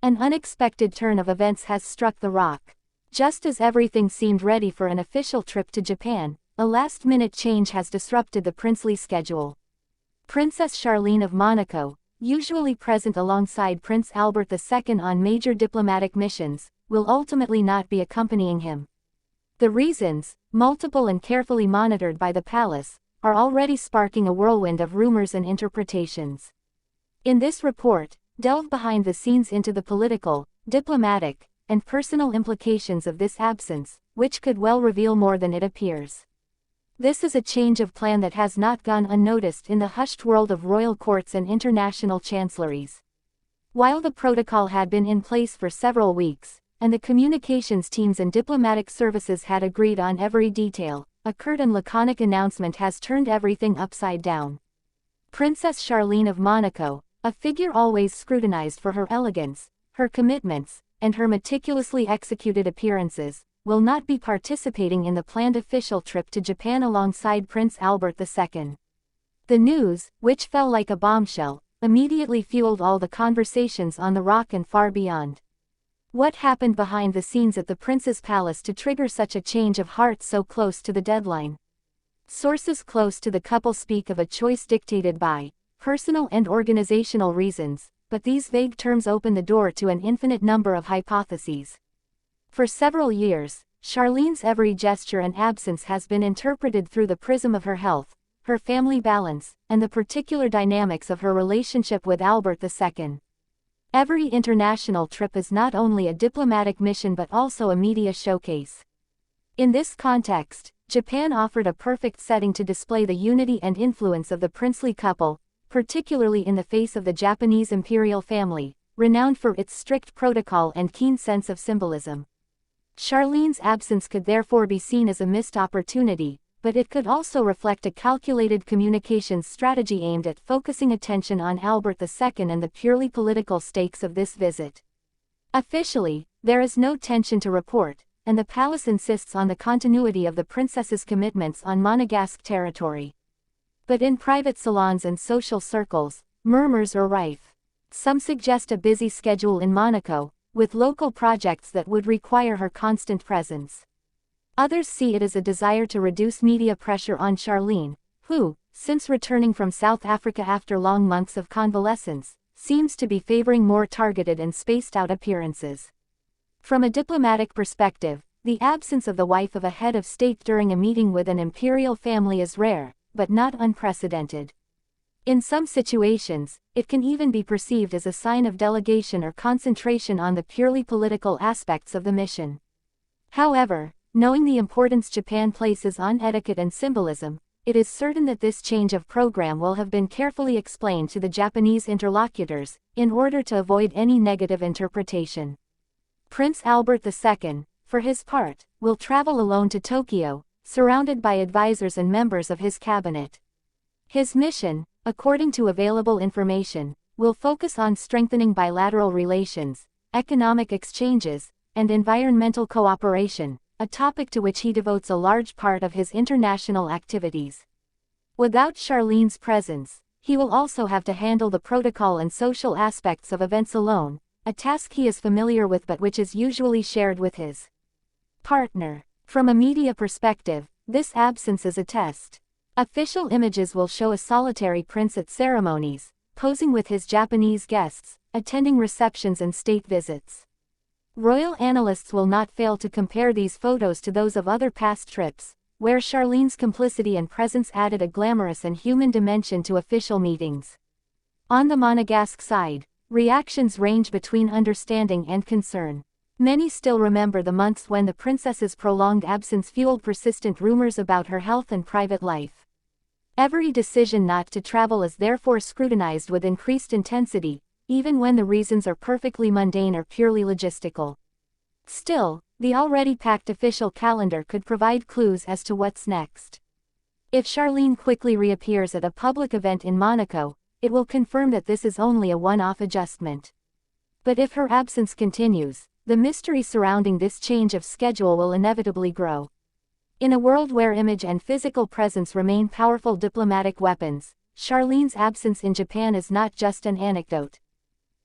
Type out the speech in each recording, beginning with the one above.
An unexpected turn of events has struck the rock. Just as everything seemed ready for an official trip to Japan, a last-minute change has disrupted the princely schedule. Princess Charlene of Monaco, usually present alongside Prince Albert II on major diplomatic missions, will ultimately not be accompanying him. The reasons, multiple and carefully monitored by the palace, are already sparking a whirlwind of rumors and interpretations. In this report, delve behind the scenes into the political, diplomatic, and personal implications of this absence, which could well reveal more than it appears. This is a change of plan that has not gone unnoticed in the hushed world of royal courts and international chancelleries. While the protocol had been in place for several weeks, and the communications teams and diplomatic services had agreed on every detail, a curt and laconic announcement has turned everything upside down. Princess Charlene of Monaco, a figure always scrutinized for her elegance, her commitments, and her meticulously executed appearances, will not be participating in the planned official trip to Japan alongside Prince Albert II. The news, which fell like a bombshell, immediately fueled all the conversations on the Rock and far beyond. What happened behind the scenes at the prince's palace to trigger such a change of heart so close to the deadline? Sources close to the couple speak of a choice dictated by personal and organizational reasons, but these vague terms open the door to an infinite number of hypotheses. For several years, Charlene's every gesture and absence has been interpreted through the prism of her health, her family balance, and the particular dynamics of her relationship with Albert II. Every international trip is not only a diplomatic mission but also a media showcase. In this context, Japan offered a perfect setting to display the unity and influence of the princely couple, particularly in the face of the Japanese imperial family, renowned for its strict protocol and keen sense of symbolism. Charlene's absence could therefore be seen as a missed opportunity, but it could also reflect a calculated communications strategy aimed at focusing attention on Albert II and the purely political stakes of this visit. Officially, there is no tension to report, and the palace insists on the continuity of the princess's commitments on Monegasque territory. But in private salons and social circles, murmurs are rife. Some suggest a busy schedule in Monaco, with local projects that would require her constant presence. Others see it as a desire to reduce media pressure on Charlene, who, since returning from South Africa after long months of convalescence, seems to be favoring more targeted and spaced-out appearances. From a diplomatic perspective, the absence of the wife of a head of state during a meeting with an imperial family is rare, but not unprecedented. In some situations, it can even be perceived as a sign of delegation or concentration on the purely political aspects of the mission. However, knowing the importance Japan places on etiquette and symbolism, it is certain that this change of program will have been carefully explained to the Japanese interlocutors, in order to avoid any negative interpretation. Prince Albert II, for his part, will travel alone to Tokyo, surrounded by advisors and members of his cabinet. His mission, according to available information, will focus on strengthening bilateral relations, economic exchanges, and environmental cooperation, a topic to which he devotes a large part of his international activities. Without Charlene's presence, he will also have to handle the protocol and social aspects of events alone, a task he is familiar with but which is usually shared with his partner. From a media perspective, this absence is a test. Official images will show a solitary prince at ceremonies, posing with his Japanese guests, attending receptions and state visits. Royal analysts will not fail to compare these photos to those of other past trips, where Charlene's complicity and presence added a glamorous and human dimension to official meetings. On the Monegasque side, reactions range between understanding and concern. Many still remember the months when the princess's prolonged absence fueled persistent rumors about her health and private life. Every decision not to travel is therefore scrutinized with increased intensity, even when the reasons are perfectly mundane or purely logistical. Still, the already packed official calendar could provide clues as to what's next. If Charlene quickly reappears at a public event in Monaco, it will confirm that this is only a one-off adjustment. But if her absence continues, the mystery surrounding this change of schedule will inevitably grow. In a world where image and physical presence remain powerful diplomatic weapons, Charlene's absence in Japan is not just an anecdote.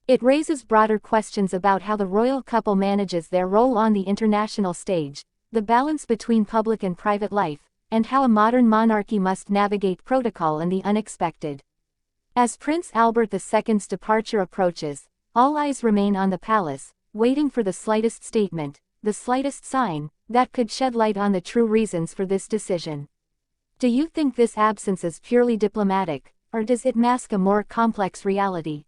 It raises broader questions about how the royal couple manages their role on the international stage, the balance between public and private life, and how a modern monarchy must navigate protocol and the unexpected. As Prince Albert II's departure approaches, all eyes remain on the palace, waiting for the slightest statement, the slightest sign, that could shed light on the true reasons for this decision. Do you think this absence is purely diplomatic, or does it mask a more complex reality?